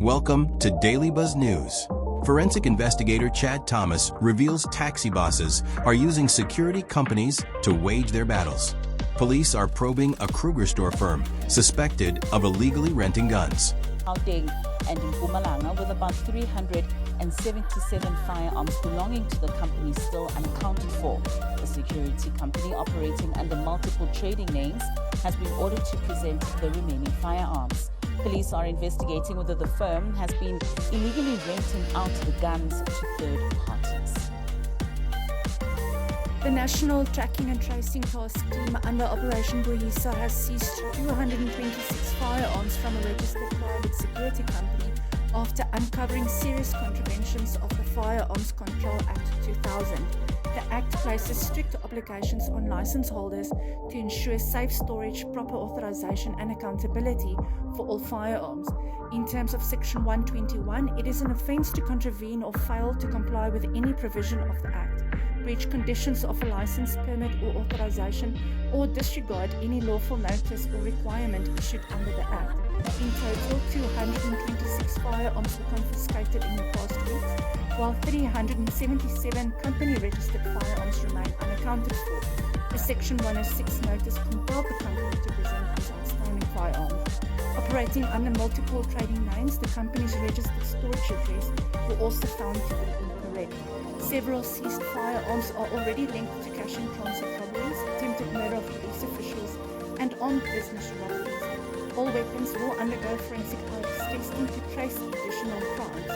Welcome to Daily Buzz News. Forensic investigator Chad Thomas reveals taxi bosses are using security companies to wage their battles. Police are probing a Kruger store firm suspected of illegally renting guns. Gauteng and in Mpumalanga, with about 377 firearms belonging to the company still unaccounted for. The security company, operating under multiple trading names, has been ordered to present the remaining firearms. Police are investigating whether the firm has been illegally renting out the guns to third parties. The National Tracking and Tracing Task Team under Operation Bohisa has seized 226 firearms from a registered private security company after uncovering serious contraventions of the Firearms Control Act 2000. The Act places strict obligations on license holders to ensure safe storage, proper authorization and accountability for all firearms. In terms of Section 121, it is an offence to contravene or fail to comply with any provision of the Act, breach conditions of a license, permit or authorization, or disregard any lawful notice or requirement issued under the Act. In total, 226 firearms were confiscated in the past weeks, while 377 company-registered firearms remain unaccounted for. The Section 106 notice compelled the company to present these outstanding firearms. Operating under multiple trading names, the company's registered storage address were also found to be incorrect. Several seized firearms are already linked to cash and transit robberies, attempted murder of police officials, and armed business robberies. All weapons will undergo forensic testing to trace additional crimes.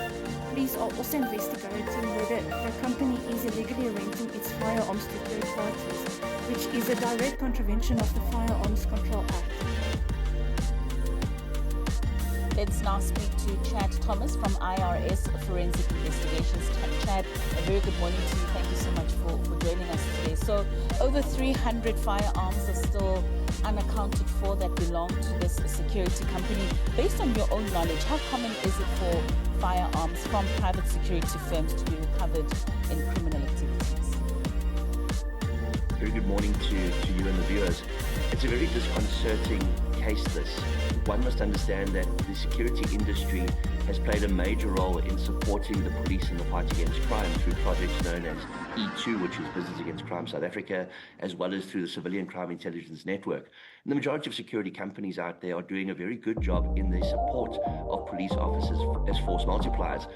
Police are also investigating whether the company is illegally renting its firearms to third parties, which is a direct contravention of the Firearms Control Act. Let's now speak to Chad Thomas from IRS Forensic Investigations. Chad, a very good morning to you. Thank you so much for joining us today. So, over 300 firearms are still unaccounted for that belong to this security company. Based on your own knowledge, how common is it for firearms from private security firms to be recovered in criminal activities? Very good morning to you and the viewers. It's a very disconcerting case, this. One must understand that the security industry has played a major role in supporting the police in the fight against crime through projects known as E2, which is Business Against Crime South Africa, as well as through the Civilian Crime Intelligence Network. And the majority of security companies out there are doing a very good job in their support of police officers as force multipliers.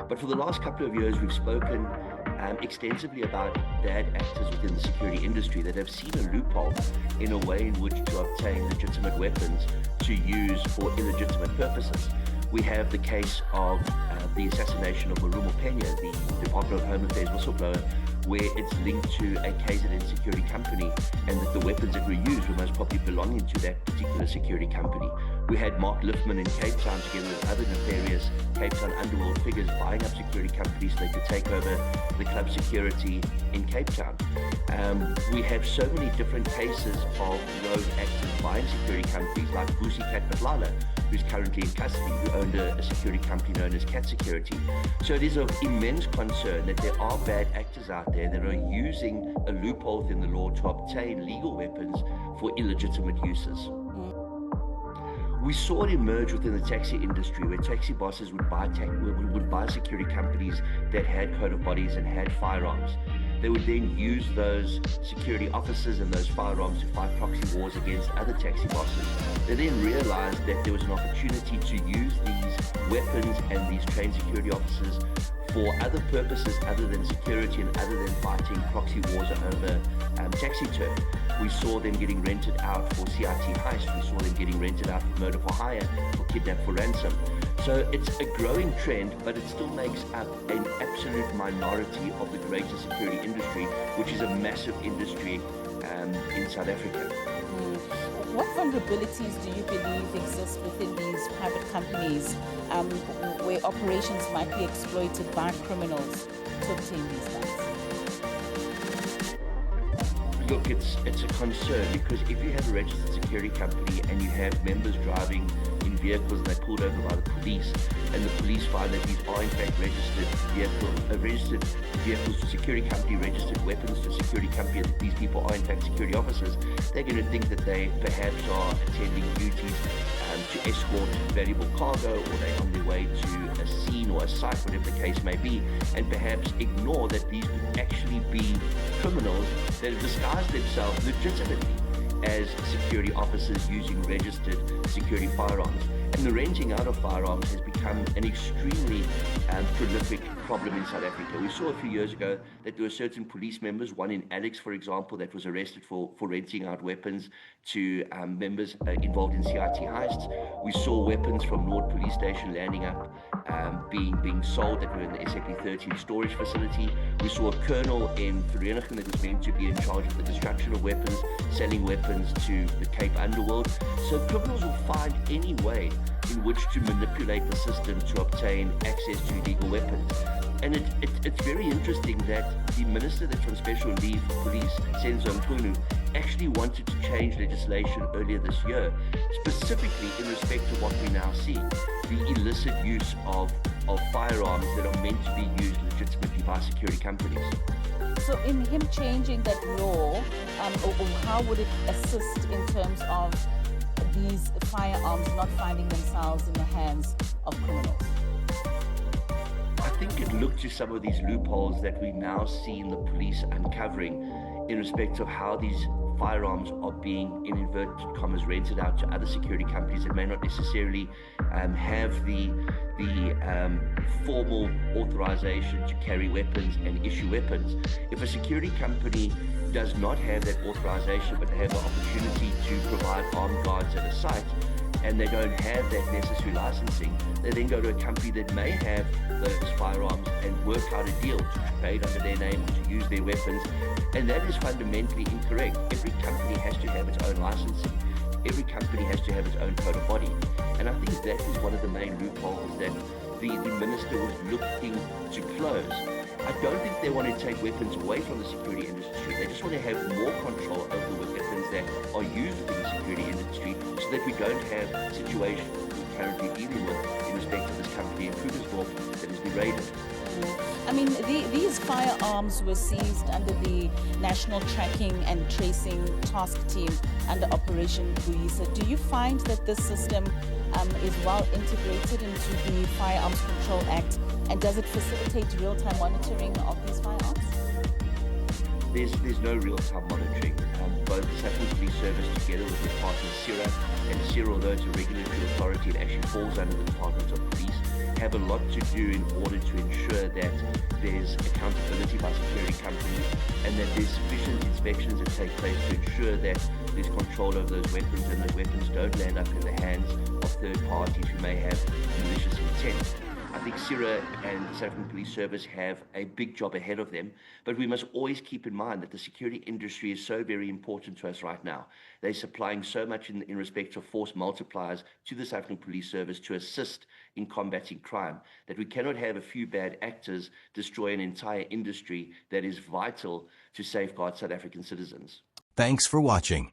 But for the last couple of years, we've spoken extensively about bad actors within the security industry that have seen a loophole in a way in which to obtain legitimate weapons to use for illegitimate purposes. We have the case of the assassination of Marumo Pena, the Department of Home Affairs whistleblower, where it's linked to a KZN security company, and that the weapons that were used were most probably belonging to that particular security company. We had Mark Liffman in Cape Town together with other nefarious Cape Town underworld figures buying up security companies so they could take over the club security in Cape Town. We have so many different cases of rogue actors buying security companies like Vusi Cat Matlala, who's currently in custody, who owned a security company known as Cat Security. So it is of immense concern that there are bad actors out there that are using a loophole within the law to obtain legal weapons for illegitimate uses. We saw it emerge within the taxi industry, where taxi bosses would buy security companies that had coat of bodies and had firearms. They would then use those security officers and those firearms to fight proxy wars against other taxi bosses. They then realized that there was an opportunity to use these weapons and these trained security officers for other purposes other than security and other than fighting proxy wars over taxi turf. We saw them getting rented out for CIT heist. We saw them getting rented out for murder for hire, for kidnap for ransom. So it's a growing trend, but it still makes up an absolute minority of the greater security industry, which is a massive industry in South Africa. What vulnerabilities do you believe exist within these private companies where operations might be exploited by criminals to obtain these guns? Look, it's a concern, because if you have a registered security company and you have members driving in vehicles that are pulled over by the police, and the police find that these are in fact registered vehicles to security company, registered weapons to security company, that these people are in fact security officers, they're going to think that they perhaps are attending duties to escort valuable cargo, or they're on their way to site, whatever the case may be, and perhaps ignore that these could actually be criminals that have disguised themselves legitimately as security officers using registered security firearms. And the renting out of firearms has become an extremely prolific problem in South Africa. We saw a few years ago that there were certain police members, one in Alex, for example, that was arrested for renting out weapons to members involved in CIT heists. We saw weapons from Nord Police Station landing up, being sold that were in the SAP-13 storage facility. We saw a colonel in Vereeniging that was meant to be in charge of the destruction of weapons, selling weapons to the Cape underworld. So criminals will find any way in which to manipulate the system to obtain access to illegal weapons. And it's very interesting that the minister that's on special leave for police, Senzo Mchunu, actually wanted to change legislation earlier this year, specifically in respect to what we now see, the illicit use of firearms that are meant to be used legitimately by security companies. So in him changing that law, or how would it assist in terms of these firearms not finding themselves in the hands of criminals? I think it looked to some of these loopholes that we now see in the police uncovering in respect of how these firearms are being, in inverted commas, rented out to other security companies that may not necessarily have the formal authorization to carry weapons and issue weapons. If a security company does not have that authorization, but they have the opportunity to provide armed guards at a site, and they don't have that necessary licensing, they then go to a company that may have those firearms and work out a deal to trade under their name, to use their weapons, and that is fundamentally incorrect. Every company has to have its own licensing. Every company has to have its own code of body. And I think that is one of the main loopholes that the minister was looking to close. I don't think they want to take weapons away from the security industry. They just want to have more control over the weapons that are used within the security industry so that we don't have situations we're currently dealing with in respect to this company in Krugersdorp that has been raided. I mean, these firearms were seized under the National Tracking and Tracing Task Team under Operation Buyisa. Do you find that this system is well integrated into the Firearms Control Act, and does it facilitate real-time monitoring of these firearms? There's no real-time monitoring. Both the South African Police Service, together with the partner CIRA, and CIRA, although it's a regulatory authority, it actually falls under the Department of Police, have a lot to do in order to ensure that there's accountability by security companies and that there's sufficient inspections that take place to ensure that there's control over those weapons and those weapons don't land up in the hands of third parties who may have malicious intent. I think CIRA and the South African Police Service have a big job ahead of them, but we must always keep in mind that the security industry is so very important to us right now. They're supplying so much in respect of force multipliers to the South African Police Service to assist in combating crime, that we cannot have a few bad actors destroy an entire industry that is vital to safeguard South African citizens. Thanks for watching.